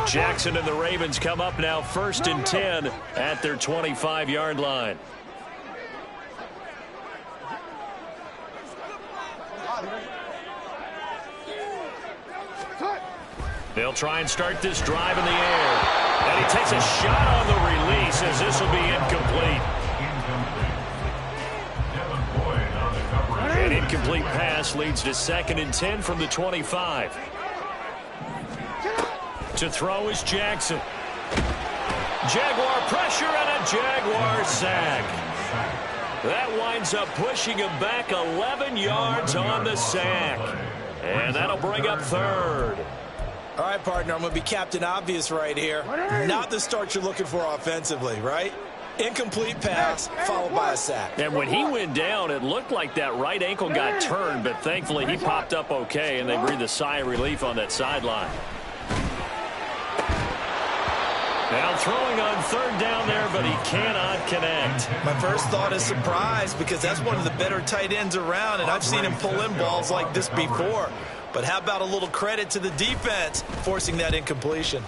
Jackson and the Ravens come up now 1st and 10 at their 25-yard line. They'll try and start this drive in the air. And he takes a shot on the release as this will be incomplete. An incomplete pass leads to 2nd and 10 from the 25. To throw is Jackson. Jaguar pressure and a Jaguar sack. That winds up pushing him back 11 yards on the sack. And that'll bring up 3rd. All right, partner, I'm going to be Captain Obvious right here. Not the start you're looking for offensively, right? Incomplete pass followed by a sack. And when he went down, it looked like that right ankle got turned, but thankfully he popped up okay, and they breathed a sigh of relief on that sideline. Now throwing on 3rd down there, but he cannot connect. My first thought is surprise because that's one of the better tight ends around, and I've seen him pull in balls like this before. But how about a little credit to the defense forcing that incompletion?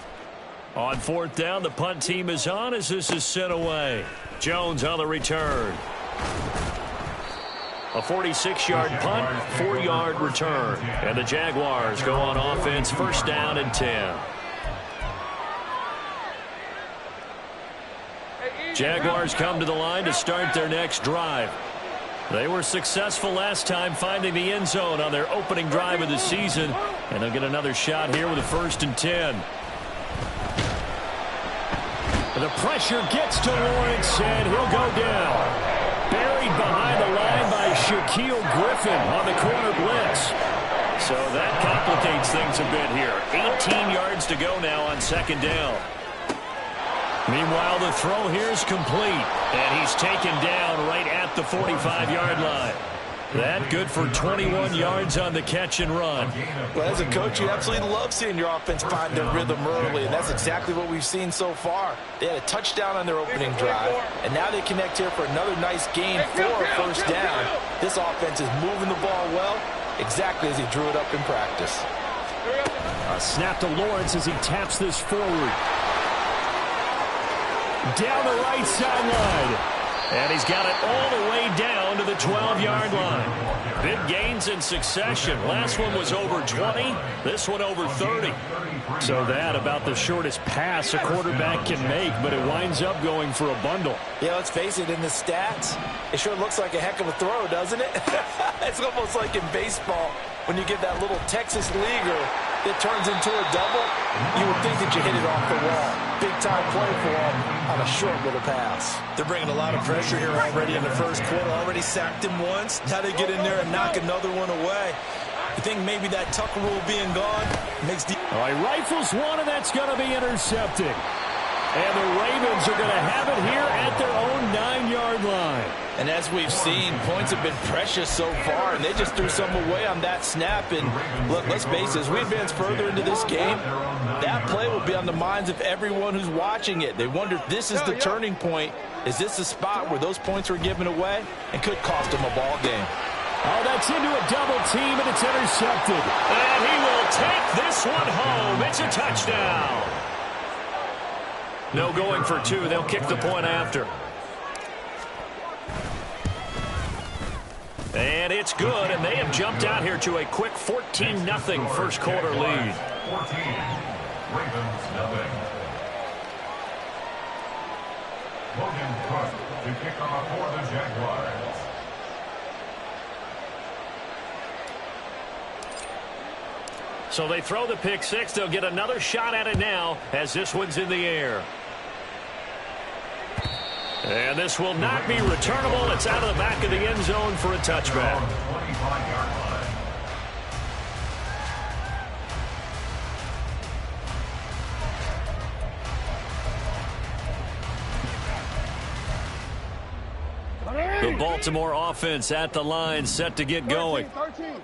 On 4th down, the punt team is on as this is sent away. Jones on the return. A 46-yard punt, 4-yard return. And the Jaguars go on offense 1st down and 10. Jaguars come to the line to start their next drive. They were successful last time finding the end zone on their opening drive of the season. And they'll get another shot here with a 1st and 10. The pressure gets to Lawrence, and he'll go down. Buried behind the line by Shaquille Griffin on the corner blitz. So that complicates things a bit here. 18 yards to go now on 2nd down. Meanwhile, the throw here is complete, and he's taken down right at the 45-yard line. That good for 21 yards on the catch and run. Well, as a coach, you absolutely love seeing your offense find their rhythm early, and that's exactly what we've seen so far. They had a touchdown on their opening drive, and now they connect here for another nice gain for a 1st down. This offense is moving the ball well, exactly as he drew it up in practice. A snap to Lawrence as he taps this forward. Down the right sideline. And he's got it all the way down to the 12-yard line. Big gains in succession. Last one was over 20. This one over 30. So that about the shortest pass a quarterback can make, but it winds up going for a bundle. Yeah, let's face it, in the stats, it sure looks like a heck of a throw, doesn't it? It's almost like in baseball when you get that little Texas leaguer that turns into a double. You would think that you hit it off the wall. Big-time play for him on a short little pass. They're bringing a lot of pressure here already in the 1st quarter. Already sacked him once. Now they get in there and knock another one away. You think maybe that Tucker rule being gone makes the... All right, rifles one, and that's going to be intercepted. And the Ravens are going to have it here at their own 9-yard line. And as we've seen, points have been precious so far, and they just threw some away on that snap. And look, let's face it, as we advance further into this game, that play will be on the minds of everyone who's watching it. They wonder if this is the turning point. Is this the spot where those points were given away and could cost them a ball game? Oh, that's into a double team, and it's intercepted. And he will take this one home. It's a touchdown. No going for 2. They'll kick the point after. And it's good, and they have jumped out here to a quick 14-0 1st quarter lead. 14, Ravens nothing. Logan Cook to kick off for the Jaguars. So they throw the pick 6. They'll get another shot at it now as this one's in the air. And this will not be returnable. It's out of the back of the end zone for a touchback. 25-yard line. The Baltimore offense at the line, set to get going.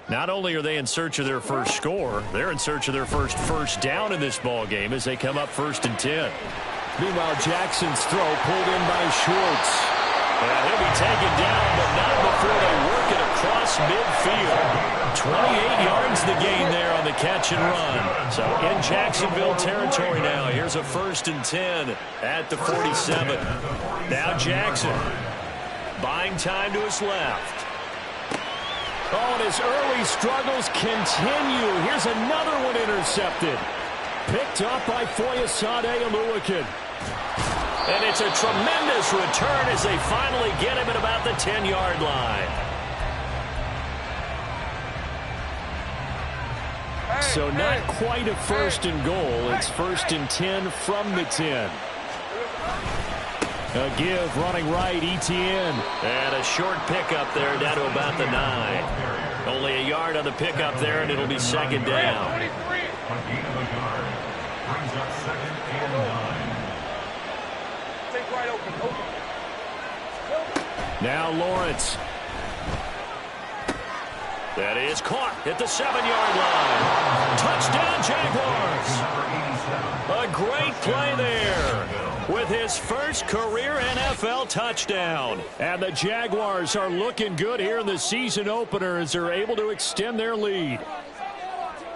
Not only are they in search of their first score, they're in search of their first down in this ball game as they come up 1st and 10. Meanwhile, Jackson's throw pulled in by Schwartz. And he'll be taken down, but not before they work it across midfield. 28 yards the gain there on the catch and run. So in Jacksonville territory now. Here's a 1st and 10 at the 47. Now Jackson buying time to his left. Oh, and his early struggles continue. Here's another one intercepted. Picked up by Foyesade Oluwakin. And it's a tremendous return as they finally get him at about the 10-yard line. So not quite a 1st and goal. It's 1st and 10 from the 10. A give running right, Etienne. And a short pickup there down to about the 9. Only a yard on the pickup there, and it'll be 2nd down. A gain of a yard brings up 2nd and 9. Take right open. Now Lawrence. That is caught at the 7-yard line. Touchdown, Jaguars. A great play there with his first career NFL touchdown. And the Jaguars are looking good here in the season opener as they're able to extend their lead.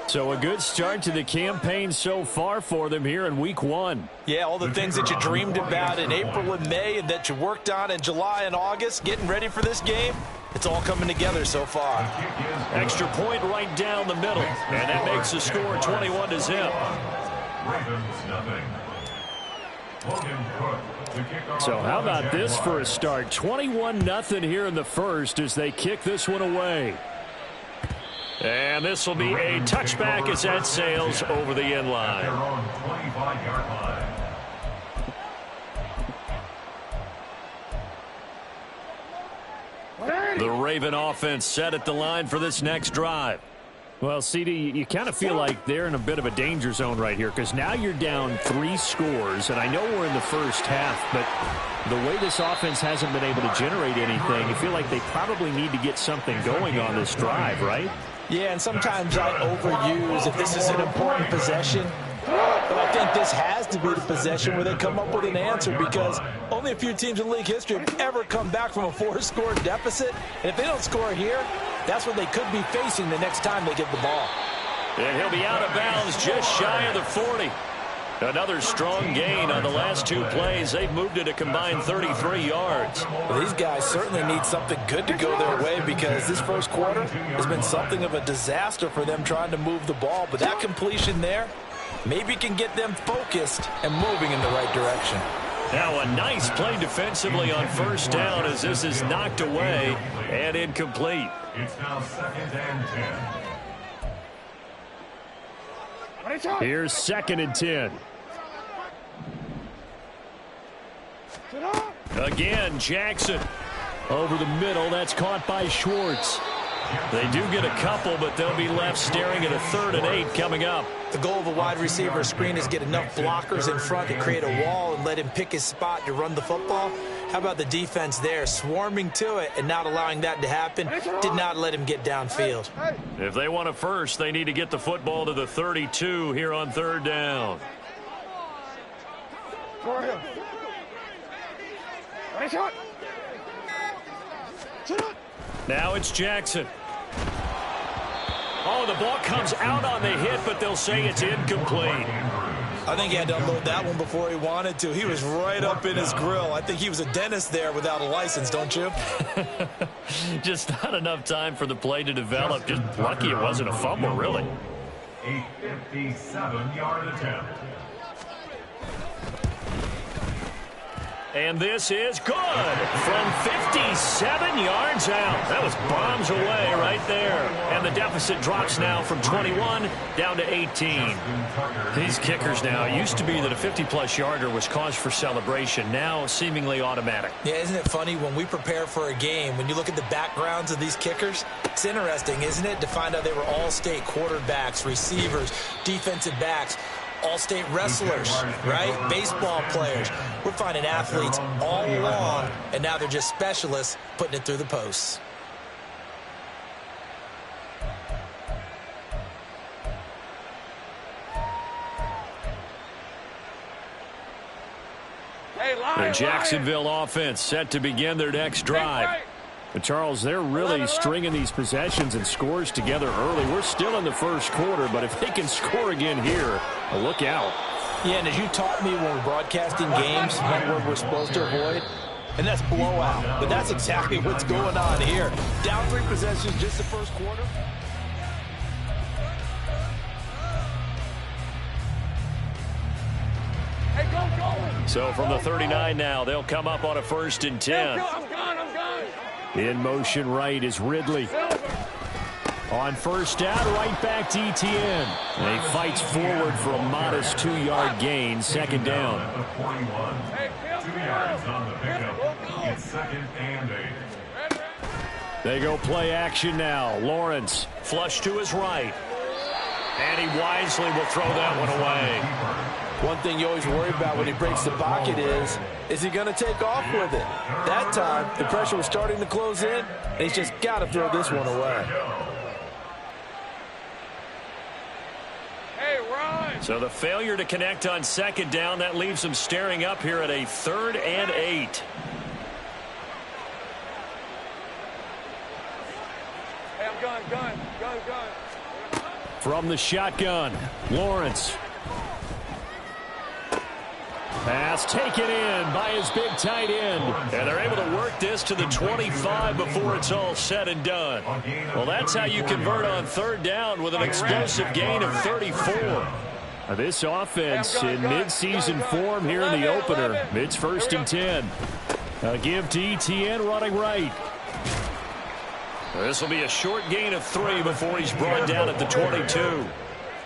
So a good start to the campaign so far for them here in week 1. Yeah, all the things that you dreamed about in April and May and that you worked on in July and August, getting ready for this game, it's all coming together so far. Extra point right down the middle, and that makes the score 21-0. So how about this for a start? 21-0 here in the first as they kick this one away. And this will be a touchback as that sails over the end line. The Raven offense set at the line for this next drive. Well, CD, you kind of feel like they're in a bit of a danger zone right here because now you're down 3 scores, and I know we're in the first half, but the way this offense hasn't been able to generate anything, you feel like they probably need to get something going on this drive, right? Yeah, and sometimes I overuse if this is an important possession. But I think this has to be the possession where they come up with an answer because only a few teams in league history have ever come back from a 4-score deficit. And if they don't score here, that's what they could be facing the next time they get the ball. And he'll be out of bounds just shy of the 40. Another strong gain on the last 2 plays. They've moved it a combined 33 yards. Well, these guys certainly need something good to go their way because this first quarter has been something of a disaster for them trying to move the ball. But that completion there maybe can get them focused and moving in the right direction. Now a nice play defensively on 1st down as this is knocked away and incomplete. It's now 2nd and 10. Here's 2nd and 10. Again, Jackson. Over the middle, that's caught by Schwartz. They do get a couple, but they'll be left staring at a 3rd and 8 coming up. The goal of a wide receiver screen is get enough blockers in front to create a wall and let him pick his spot to run the football. How about the defense there, swarming to it and not allowing that to happen? Did not let him get downfield. If they want a first, they need to get the football to the 32 here on 3rd down. Now it's Jackson. Oh, the ball comes out on the hit, but they'll say it's incomplete. I think he had to unload that one before he wanted to. He was right up in his grill. I think he was a dentist there without a license, don't you? Just not enough time for the play to develop. Just lucky it wasn't a fumble, really. A 57-yard attempt. And this is good from 57 yards out. That was bombs away right there. And the deficit drops now from 21 down to 18. These kickers now, it used to be that a 50-plus yarder was cause for celebration. Now seemingly automatic. Yeah, isn't it funny when we prepare for a game, when you look at the backgrounds of these kickers, it's interesting, isn't it, to find out they were all-state quarterbacks, receivers, defensive backs, all-state wrestlers, right? Baseball players. We're finding athletes all along, and now they're just specialists putting it through the posts. The Jacksonville offense set to begin their next drive. But Charles, they're really stringing these possessions and scores together early. We're still in the first quarter, but if they can score again here, look out. Yeah, and as you taught me when we're broadcasting games, one word we're supposed to avoid, and that's blowout. But that's exactly what's going on here. Down 3 possessions just the first quarter. Hey, go. So from the 39 now, they'll come up on a 1st and 10. I'm gone. In motion right is Ridley. On 1st down, right back to Etienne. And he fights forward for a modest 2-yard gain, 2nd down. Hey, 2 yards on the pickup. It's 2nd and 8. They go play action now. Lawrence flush to his right. And he wisely will throw that one away. One thing you always worry about when he breaks the pocket is he going to take off with it? That time, the pressure was starting to close in, and he's just got to throw this one away. Hey, run. So the failure to connect on 2nd down, that leaves them staring up here at a 3rd and 8. Hey, I'm gun. From the shotgun, Lawrence. Pass taken in by his big tight end. And they're able to work this to the 25 before it's all said and done. Well, that's how you convert on 3rd down with an explosive gain of 34. This offense in midseason form here in the opener. It's 1st and 10. A give to Etienne running right. This will be a short gain of 3 before he's brought down at the 22.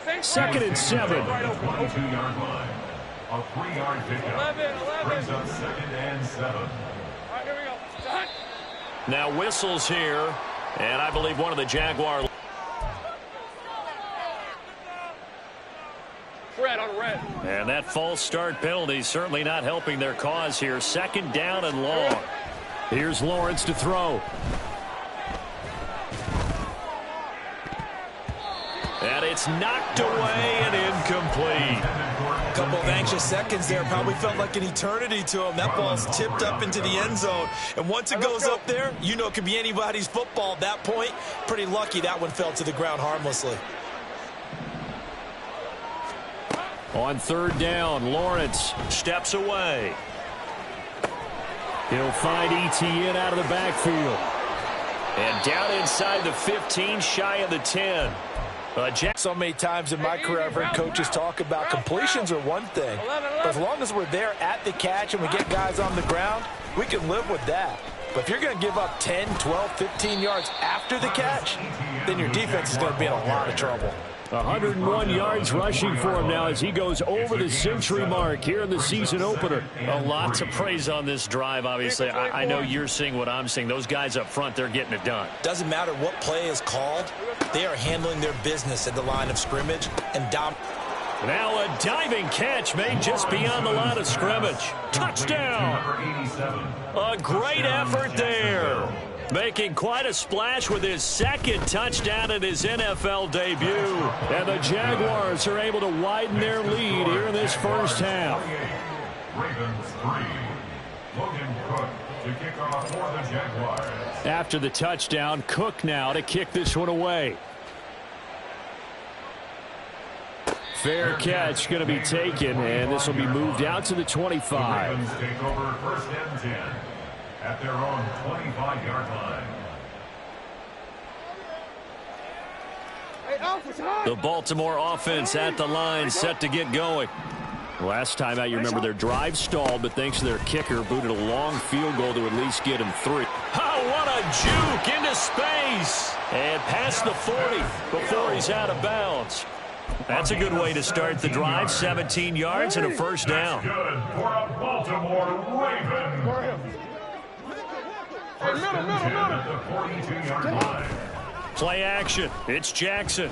2nd and 7. 22-yard line. A 3-yard pickup. 11. Brings up 2nd and 7. All right, here we go. Done. Now whistles here, and I believe one of the Jaguar. Red on red. And that false start penalty certainly not helping their cause here. 2nd down and long. Here's Lawrence to throw. And it's knocked away and incomplete. A couple of anxious seconds there. Probably felt like an eternity to him. That ball's tipped up into the end zone. And once it goes up there, you know it could be anybody's football at that point. Pretty lucky that one fell to the ground harmlessly. On 3rd down, Lawrence steps away. He'll find Etienne out of the backfield. And down inside the 15, shy of the 10. So many times in my career, I've heard coaches talk about completions are one thing. But as long as we're there at the catch and we get guys on the ground, we can live with that. But if you're going to give up 10, 12, 15 yards after the catch, then your defense is going to be in a lot of trouble. 101 yards rushing for him now as he goes over the century mark here in the season opener. A lot to praise on this drive, obviously. I know you're seeing what I'm seeing. Those guys up front, they're getting it done. Doesn't matter what play is called. They are handling their business at the line of scrimmage and Now a diving catch made just beyond the line of scrimmage. Touchdown! A great effort there. Making quite a splash with his 2nd touchdown in his NFL debut. And the Jaguars are able to widen their lead here in this first half. Ravens 3. Logan Cook to kick off for the Jaguars. After the touchdown, Cook now to kick this one away. Fair catch going to be taken, and this will be moved out to the 25. The Ravens take over 1st and 10 at their own 25-yard line. The Baltimore offense at the line, set to get going. Last time out, you remember their drive stalled, but thanks to their kicker, booted a long field goal to at least get him 3. Oh, what a juke into space. And past the 40 before he's out of bounds. That's a good way to start the drive. 17 yards and a 1st down. Good for a Baltimore Raven. First and 10 at the 42-yard line. Play action. It's Jackson.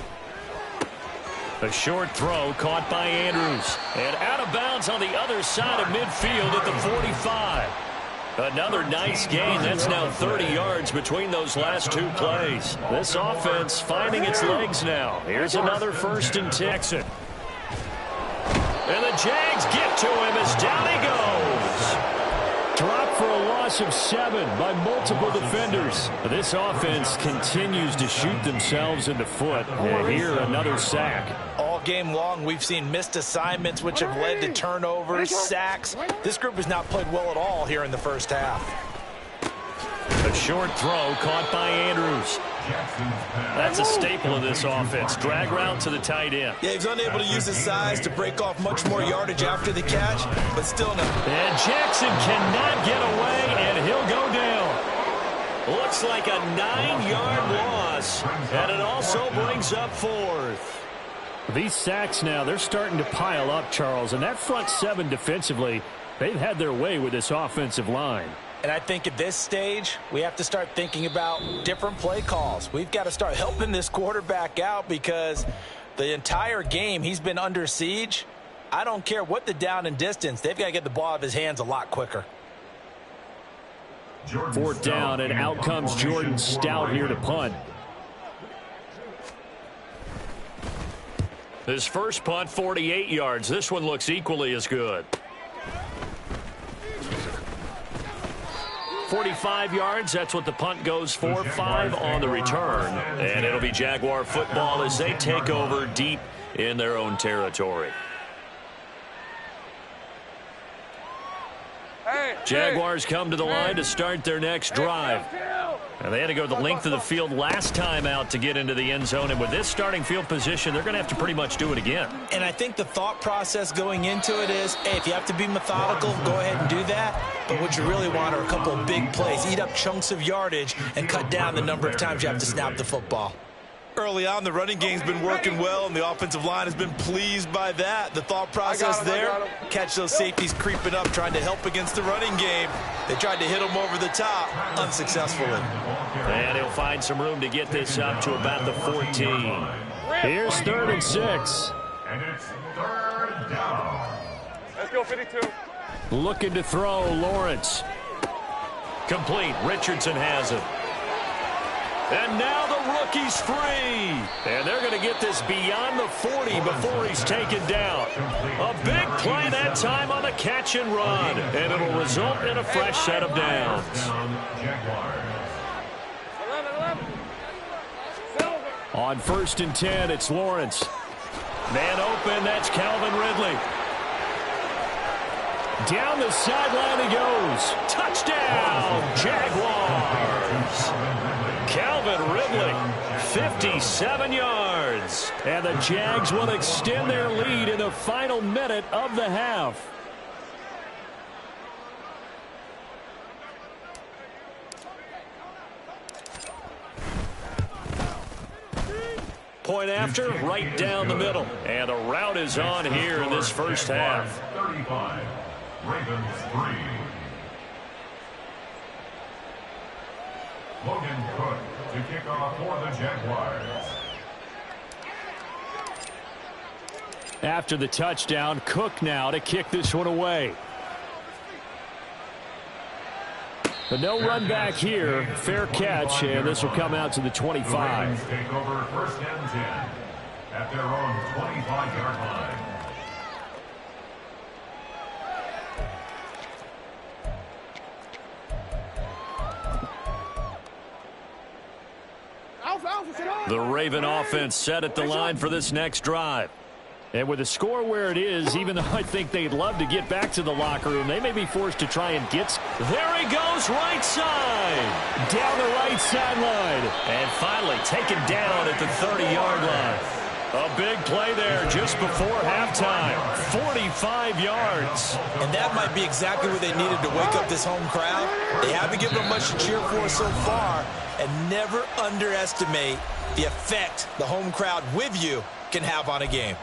A short throw caught by Andrews. And out of bounds on the other side of midfield at the 45. Another nice gain. That's now 30 yards between those last 2 plays. This offense finding its legs now. Here's another 1st and 10. And the Jags get to him as down he goes. Drop for a loss loss of 7 by multiple defenders. This offense continues to shoot themselves in the foot. And here, another sack. All game long, we've seen missed assignments, which have led to turnovers, sacks. This group has not played well at all here in the first half. A short throw caught by Andrews. That's a staple of this offense. Drag route to the tight end. Yeah, he's unable to use his size to break off much more yardage after the catch, but still no. And Jackson cannot get away, and he'll go down. Looks like a 9-yard loss, and it also brings up 4th. These sacks now, they're starting to pile up, Charles, and that front 7 defensively, they've had their way with this offensive line. And I think at this stage, we have to start thinking about different play calls. We've got to start helping this quarterback out because the entire game he's been under siege. I don't care what the down and distance. They've got to get the ball out of his hands a lot quicker. 4th down, and out comes Jordan Stout here to punt. His first punt, 48 yards. This one looks equally as good. 45 yards, that's what the punt goes for. 5 on the return. And it'll be Jaguar football as they take over deep in their own territory. Jaguars come to the line to start their next drive. And they had to go the length of the field last time out to get into the end zone. And with this starting field position, they're going to have to pretty much do it again. And I think the thought process going into it is, hey, if you have to be methodical, go ahead and do that. But what you really want are a couple of big plays. Eat up chunks of yardage and cut down the number of times you have to snap the football. Early on, the running game's been working well, and the offensive line has been pleased by that. The thought process there, catch those safeties creeping up, trying to help against the running game. They tried to hit them over the top, unsuccessfully. And he'll find some room to get this up to about the 14. Here's 3rd and 6. And it's 3rd down. Let's go, 52. Looking to throw, Lawrence. Complete. Richardson has it. And now the rookie's free. And they're going to get this beyond the 40 before he's taken down. A big play that time on the catch and run. And it'll result in a fresh set of downs. 11. On 1st and 10, it's Lawrence. Man open, that's Calvin Ridley. Down the sideline he goes. Touchdown, Jaguars. Calvin Ridley, 57 yards. And the Jags will extend their lead in the final minute of the half. Point after, right down the middle. And the route is on here in this first half. 35, Ravens 3. Logan Cook to kick off for the Jaguars. After the touchdown, Cook now to kick this one away. But no run back here. Fair catch, and this will come out to the 25. Ravens take over 1st and 10 at their own 25-yard line. The Raven offense set at the line for this next drive. And with the score where it is, even though I think they'd love to get back to the locker room, they may be forced to try and get... There he goes, right side! Down the right sideline. And finally taken down at the 30-yard line. A big play there just before halftime. 45 yards. And that might be exactly what they needed to wake up this home crowd. They haven't given them much to cheer for so far. And never underestimate the effect the home crowd with you can have on a game.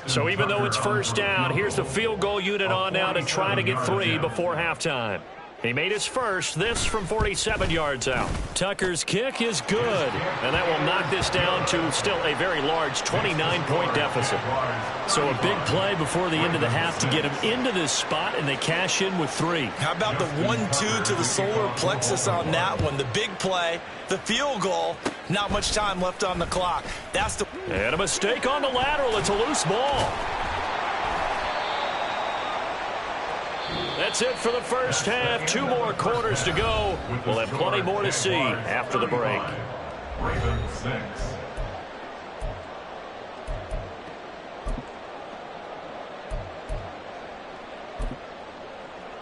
So even though it's 1st down, here's the field goal unit on now to try to get 3 before halftime. He made his first, this from 47 yards out. Tucker's kick is good, and that will knock this down to still a very large 29-point deficit. So a big play before the end of the half to get him into this spot, and they cash in with 3. How about the 1-2 to the solar plexus on that one? The big play, the field goal, not much time left on the clock. That's the... And a mistake on the lateral. It's a loose ball. That's it for the first half. 2 more quarters to go. We'll have plenty more to see after the break. Ravens 6.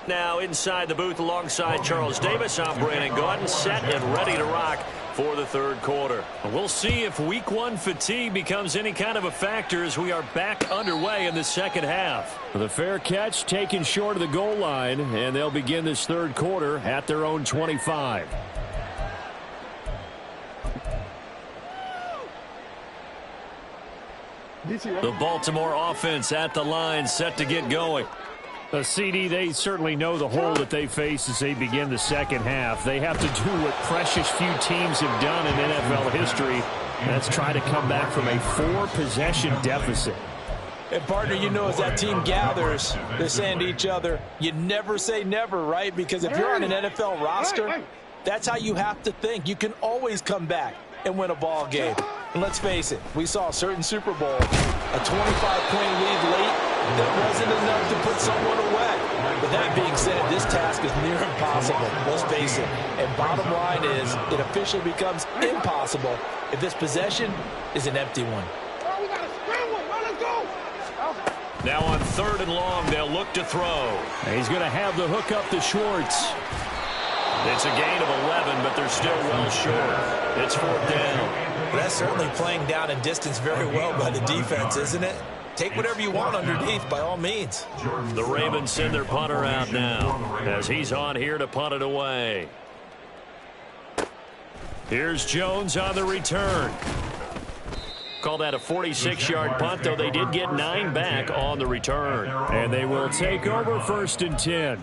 Now inside the booth alongside Charles Davis, I'm Brandon Gaudin, set and ready to rock for the third quarter. We'll see if week 1 fatigue becomes any kind of a factor as we are back underway in the second half. The fair catch taken short of the goal line, and they'll begin this third quarter at their own 25. The Baltimore offense at the line, set to get going. CD, they certainly know the hole that they face as they begin the second half. They have to do what precious few teams have done in NFL history. That's try to come back from a 4-possession deficit. And, partner, you know, as that team gathers, they're saying to each other, you never say never, right? Because if you're on an NFL roster, that's how you have to think. You can always come back and win a ball game. And let's face it, we saw a certain Super Bowl, a 25-point lead late that wasn't enough to put someone away. But that being said, this task is near impossible. Let's face it. And bottom line is, it officially becomes impossible if this possession is an empty one. Now on 3rd and long, they'll look to throw. He's going to have the hook up to Schwartz. It's a gain of 11, but they're still well short. It's 4th down. That's certainly playing down and distance very well by the defense, isn't it? Take whatever you want underneath, by all means. The Ravens send their punter out now as he's on here to punt it away. Here's Jones on the return. Call that a 46-yard punt, though they did get 9 back on the return. And they will take over 1st and 10.